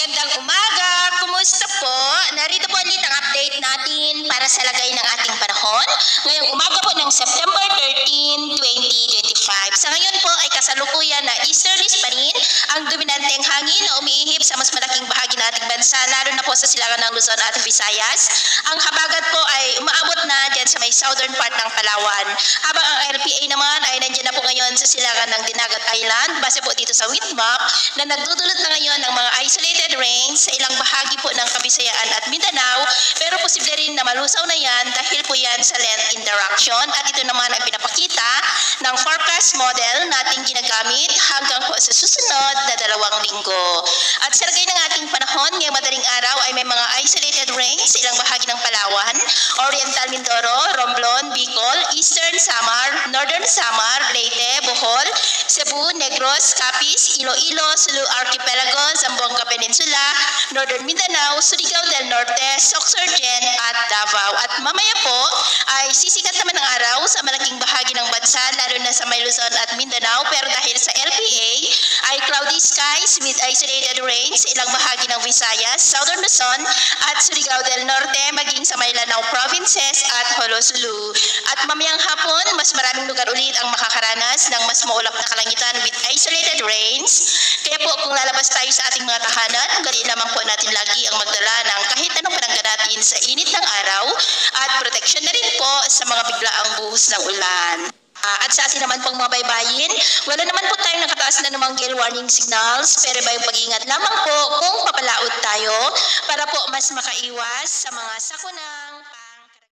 Magandang umaga! Kumusta po? Narito po ulit ang update natin para sa lagay ng ating panahon. Ngayong umaga po ng September 13, 2025. Sa ngayon po ay kasalukuyan na easterlies pa rin ang dominanteng hangin na umiihip sa mas malaking bahagi ng ating bansa, lalo na po sa silangan ng Luzon at Visayas. Ang habagat po ay umaabot na dyan sa may southern part ng Palawan. Habang ang LPA naman ay nandiyan na po ngayon sa silangan ng Dinagat Island, base po dito sa wind map na nagdudulot na ngayon ng mga isolated rains sa ilang bahagi po ng Kabisayaan at Mindanao, pero posible rin na malusaw na yan dahil po yan sa length interaction, at ito naman ang pinapakita ng forecast model nating ginagamit hanggang po sa susunod na 2 linggo. At sa lagay ng ating panahon ngayong madaling araw ay may mga isolated rains sa ilang bahagi ng Palawan, Oriental Mindoro, Romblon, Bicol, Eastern Samar, Northern Samar, Leyte, Bohol, Cebu, Negros, Capiz, Iloilo, Sulu Archipelago, Zamboanga Peninsula, Northern Mindanao, Surigao del Norte, Sorsogon at Davao. At mamaya po ay sisikat naman ang araw sa malaking bahagi ng bansa, lalo na sa may Luzon at Mindanao, pero dahil sa LPA ay cloudy skies with isolated rains sa ilang bahagi ng Visayas, Southern Luzon at Surigao del Norte, maging sa Maynilao provinces at Holosulu. At mamayang hapon, mas maraming lugar ulit ang makakaranas ng mas maulap na kalangitan with isolated rains. Kaya po kung lalabas tayo sa ating mga tahanan, gali naman po natin lagi ang magdala ng kahit anong panangga natin sa init ng araw, at protection na rin po sa mga biglaang buhos ng ulan. At sa atin naman pong mga baybayin, wala naman po tayong nakataas na namang gale warning signals, pero ba yung pag-ingat lamang po kung papalaot tayo para po mas makaiwas sa mga sakuna.